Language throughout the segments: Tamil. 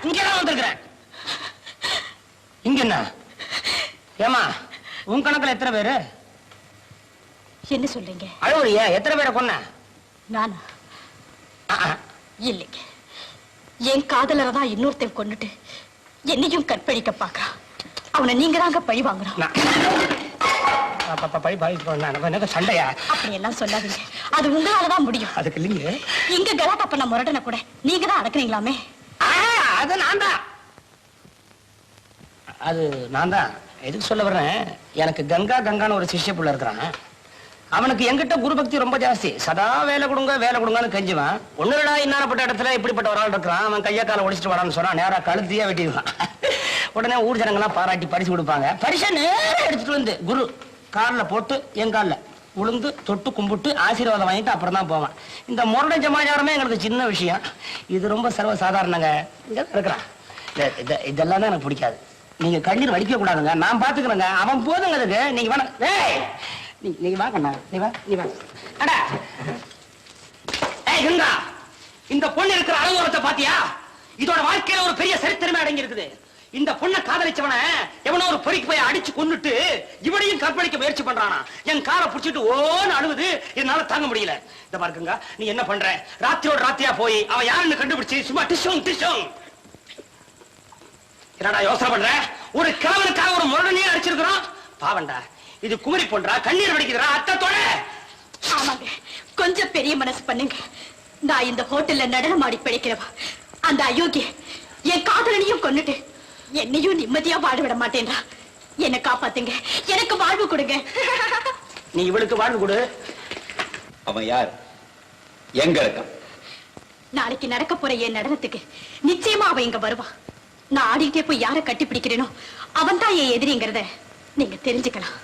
இங்கதான் வந்திருக்கிறேன். இங்க என்ன ஏமா உன் கணக்குல எத்தனை பேரு? என்ன சொல்றீங்க? அழுவுறியா? எத்தனை பேரை கொன்ன? நானா? இல்லைங்க, என் காதலரை தான் இன்னொருத்தன் கொண்டுட்டு என்னையும் கற்பழிக்க பாக்குறான். அவனை நீங்க தாங்க பழி வாங்குறான். சண்டையா? அப்படி எல்லாம் சொல்லாதீங்க, அது உங்களாலதான் முடியும். அதுக்கு இல்லைங்க, இங்க கலாட்டா பண்ண முரடனை கூட நீங்க தான் அடக்குறீங்களாமே. அது நான் தான். அது நான் தான். எதுக்கு சொல்ல வர்றேன், எனக்கு கங்கா கங்கான்னு ஒரு சிஷ்ய புள்ள இருக்கிறான். அவனுக்கு என்கிட்ட குரு பக்தி ரொம்ப ஜாஸ்தி. சதா வேலை கொடுங்க வேலை கொடுங்கன்னு கெஞ்சுவான். ஒண்ணுடா இன்னாரப்பட்ட இடத்துல இப்படிப்பட்ட ஒரு ஆள் இருக்கிறான், அவன் கையை காலை ஒடிச்சிட்டு வரான்னு சொன்னா நேரா கழுத்தியா வெட்டிடுவான். உடனே ஊர் ஜனங்கள்லாம் பாராட்டி பரிசு கொடுப்பாங்க. பரிசை நேரம் எடுத்துட்டு வந்து குரு காலில் போட்டு என் காலில் உளுந்து தொட்டு கும்பிட்டு ஆசீர்வாதம் வாங்கிட்டு அப்புறம் தான் போவான். இந்த முரட சமாச்சாரமே எங்களுக்கு சின்ன விஷயம். இது ரொம்ப சர்வ சாதாரணங்க. இங்க இருக்கிறான். இதெல்லாம் தான் எனக்கு பிடிக்காது. நீங்க கண்ணீர் வடிக்க கூடாதுங்க, நான் பாத்துக்கிறேங்க. அவன் போதுங்க அதுக்கு. நீங்க வேணா நீங்க வா கண்ணா, நீ வா நீ வா. அடா ஏய் கங்கா, இந்த பொண்ணு இருக்கிற அனுபவத்தை பாத்தியா? இதோட வாழ்க்கையில ஒரு பெரிய சரித்திரமே அடங்கி இருக்குது. இந்த பொண்ணை காதலிச்சவன எவனோ ஒரு பொறிக்கு போய் அடிச்சு கொன்னுட்டு இவனையும் கற்பழிக்க முயற்சி பண்றானா. என் காரை புடிச்சிட்டு ஓன்னு அழுகுது, என்னால தாங்க முடியல. இந்த பாருங்க, நீ என்ன பண்ற, ராத்திரியோட ராத்திரியா போய் அவன் யாருன்னு கண்டுபிடிச்சு சும்மா டிஷோங் டிஷோங். என்னடா யோசனை பண்ற? ஒரு கிழவனுக்காக ஒரு முரடனே அடிச்சிருக்கிறோம். பாவண்டா, இது குமரி போன்றா, கண்ணீர் வடிக்குதுடா அத்தத்தோட. ஆமாங்க, கொஞ்சம் பெரிய மனசு பண்ணுங்க. நான் இந்த ஹோட்டல்ல நடனமாடி பிழைக்கிறவா. அந்த அயோக்கிய என் காதலனையும் கொன்னுட்டு என்னையும் நிம்மதியா வாழ விட மாட்டேன்றா. என்ன காப்பாத்துங்க, எனக்கு வாழ்வு கொடுங்க. நீ இவளுக்கு வாழ்வு கொடு. அவன் யார், எங்க இருக்கான்? நாளைக்கு நடக்க போற என் நடனத்துக்கு நிச்சயமா அவன் இங்க வருவான். நான் ஆடிக்கிட்டே போய் யாரை கட்டி பிடிக்கிறேனோ அவன் தான் என் எதிரிங்கிறத நீங்க தெரிஞ்சுக்கலாம்.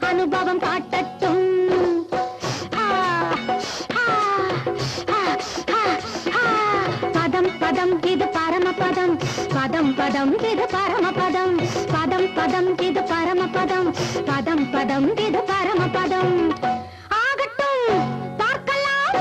அனுபவம் காட்டட்டும். பதம் பதம் இது பரமபதம், பதம் பதம் இது பரமபதம், பதம் பதம் இது பரமபதம், பதம் பதம் இது பரமபதம். ஆகட்டும் பார்க்கலாம்,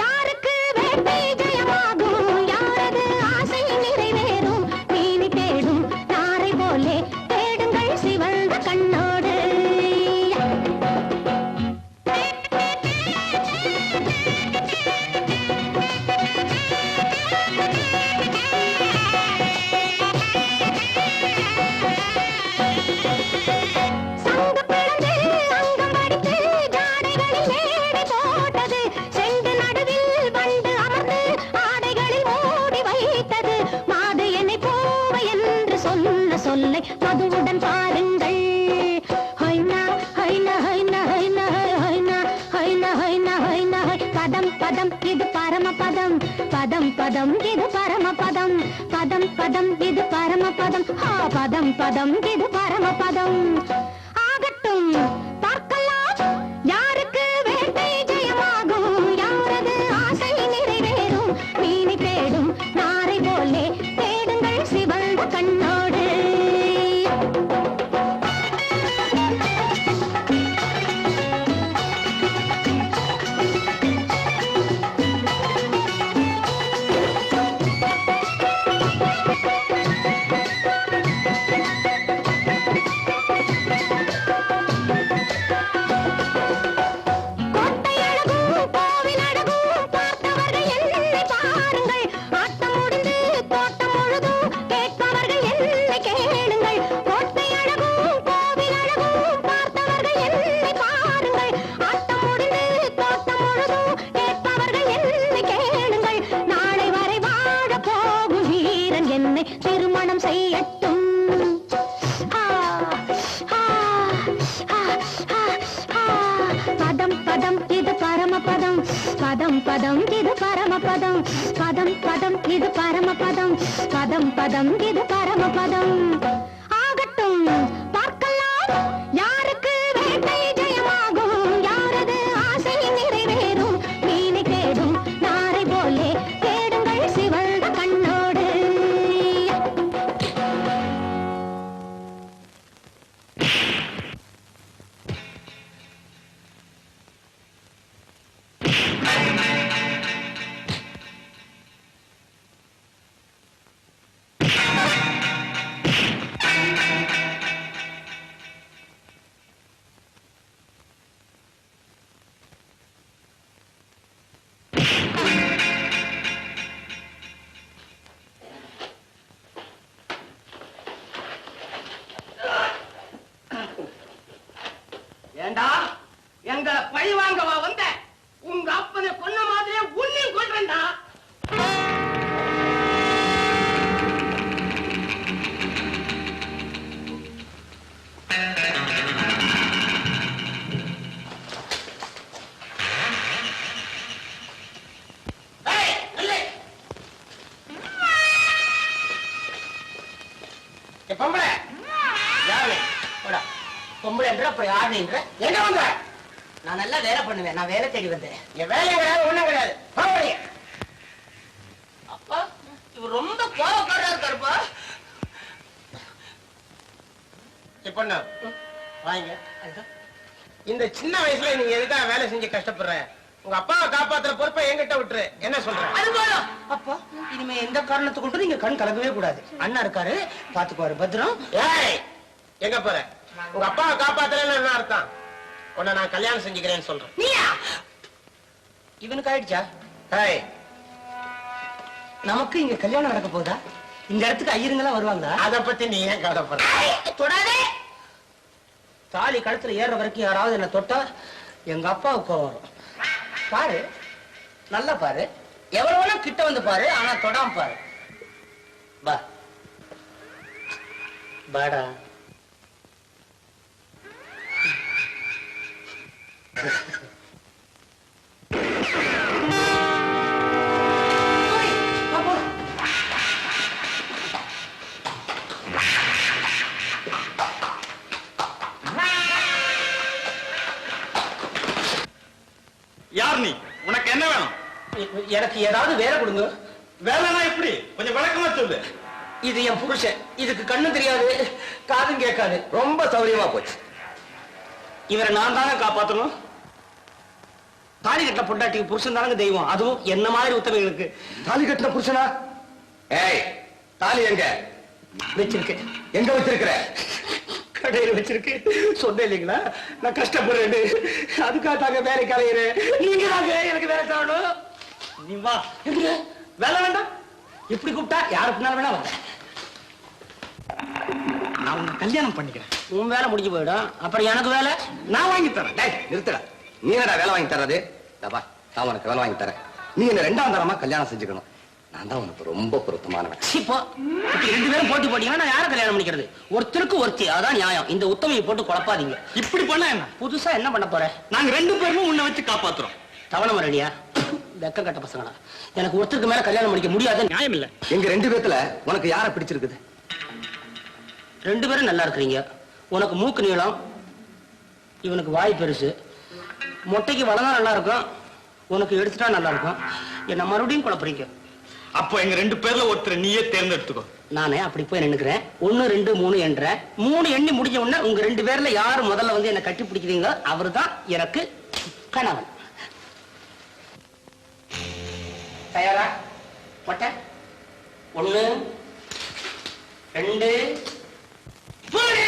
யாருக்கு வேட்டை ஜெயமாகும், யாரது ஆசை நிறைவேறும். மீனி தேடும் நாரை போலே தேடுங்கள் சிவந்த கண்ணோடு. சொல்லை மதுவுடன் பாருங்கள். பதம் பதம் இது பரமபதம், பதம் பதம் இது பரமபதம், பதம் பதம் இது பரமபதம், பதம் பதம் இது பரமபதம். ஆகட்டும் பார்க்கலாம், யாருக்கு வேட்டை ஜெயமாகும், யாரது ஆசை நிறைவேறும். மீனி தேடும் நாரை போலே தேடுங்கள் சிவந்த கண்ணோடு. இது பரமபதம் பதம் பதம் இது பரமபதம் பதம் பதம் இது பரமபதம் ஆகட்டும் பார்க்கலாம் யாருக்கு வேட்டை ஜெயமாகும் யாரது ஆசை நிறைவேறும் மீனை தேடும் நாரை போலே தேடுங்கள் சிவந்த கண்ணோடு ஏண்டா எங்களை பழி வாங்கவா வந்த உங்க அப்பனை கொன்ன மாதிரியே உன்னையும் கொல்றேன்டா. ஏய், நில்லு. ஏய், பொம்பளை யாரு போடா. பொம்பளை என்ற அப்புறம் யாருன்ற எங்க வந்த? நான் நல்லா வேலை பண்ணுவேன். நான் வேலை தேடி வந்தேன். என் வேலை கிடையாது ஒண்ணும் கிடையாது. போறீங்க அப்பா இவர் ரொம்ப கோவக்காரா இருக்காருப்பா. பொண்ணு வாங்க. இந்த சின்ன வயசுல நீங்க எதுக்காக வேலை செஞ்சு கஷ்டப்படுற? உங்க அப்பாவை காப்பாத்துற பொறுப்பை என்கிட்ட விட்டுரு. என்ன சொல்ற? அது போதும் அப்பா. இனிமே எந்த காரணத்தை கொண்டு நீங்க கண் கலக்கவே கூடாது. அண்ணா இருக்காரு, பாத்துக்குவாரு. பத்திரம். ஏய், எங்க போற? உங்க அப்பாவை காப்பாத்தலன்னு என்ன அர்த்தம்? உன்னை நான் கல்யாணம் செஞ்சுக்கிறேன்னு சொல்றேன். நீயா? இவனுக்கு ஆயிடுச்சா? ஏய், நமக்கு இங்க கல்யாணம் நடக்க போதா? இந்த இடத்துக்கு ஐயருங்கெல்லாம் வருவாங்களா? அத பத்தி நீ ஏன் கவலைப்படுற? தொடாதே. தாலி கழுத்துல ஏற வரைக்கும் யாராவது என்ன தொட்டா எங்க அப்பாவுக்கு வரும். பாரு, நல்லா பாரு. எவ்வளவு கிட்ட வந்து பாரு, ஆனா தொடாம பாரு. பா பாடா. யார் நீ? உனக்கு என்ன வேணும்? எனக்கு ஏதாவது வேலை கொடுங்க. வேலைனா எப்படி? கொஞ்சம் விளக்கமா சொல்லு. இது என் புருஷன். இதுக்கு கண்ணு தெரியாது, காதும் கேட்காது. ரொம்ப சௌரியமா போச்சு. இவரை நான் தானே காப்பாத்தணும். தாலி கட்டின பொண்டாட்டிக்கு புருஷன் தானங்க தெய்வம். அதுவும் என்ன மாதிரி உத்தமைகளுக்கு. தாலி கட்டின புருஷனா? ஏய், தாலி எங்க வச்சிருக்கு? எங்க வச்சிருக்கிற? கடையில் வச்சிருக்கு. சொன்ன இல்லைங்களா நான் கஷ்டப்படுறேன்னு. அதுக்காக தாங்க வேலைக்கு அலையிறேன். நீங்க தாங்க எனக்கு வேலை தரணும். நீ வா. எங்க வேலை வேண்டாம். எப்படி கூப்பிட்டா யாருக்குனாலும் வேணா வர. நான் உன்னை கல்யாணம் பண்ணிக்கிறேன். உன் வேலை முடிஞ்சு போயிடும். அப்புறம் எனக்கு வேலை நான் வாங்கி தரேன். டேய், நிறுத்துடா. நீ என்னடா வேலை வாங்கி தர்றது? நான் உனக்கு வேலை வாங்கி தரேன். நீ என்ன 2ஆம் தரமா கல்யாணம் செஞ்சுக்கணும். நான் தான் உனக்கு ரொம்ப பொருத்தமானவன். இப்போ ரெண்டு பேரும் போட்டி போட்டீங்கன்னா நான் யாரை கல்யாணம் பண்ணிக்கிறது? ஒருத்தருக்கு ஒருத்தி, அதான் நியாயம். இந்த உத்தமையை போட்டு குழப்பாதீங்க. இப்படி பண்ண என்ன? புதுசா என்ன பண்ண போற? நாங்க 2 பேரும் உன்னை வச்சு காப்பாத்துறோம். தவணை மரடியா? வெக்க கட்ட பசங்களா. எனக்கு ஒருத்தருக்கு மேல கல்யாணம் பண்ணிக்க முடியாத நியாயம் இல்ல. எங்க 2 பேத்துல உனக்கு யாரை பிடிச்சிருக்குது? 2 பேரும் நல்லா இருக்கிறீங்க. உனக்கு மூக்கு நீளம், இவனுக்கு வாய் பெருசு. மொட்டைக்கு வளர்ந்தா நல்லா இருக்கும், உனக்கு எடுத்துட்டா நல்லா இருக்கும். என்ன மறுபடியும் குழப்பறீங்க. அப்போ எங்க 2 பேர்ல ஒருத்தர் நீயே தேர்ந்தெடுத்துக்கோ. நானே அப்படி போய் நின்னுக்கிறேன். 1 2 3 என்ற 3 எண்ணி முடிஞ்ச உடனே உங்க 2 பேர்ல யாரு முதல்ல வந்து என்ன கட்டி பிடிக்கிறீங்களோ அவர்தான் எனக்கு கணவன். தயாரா? மொட்டை 1 2 3.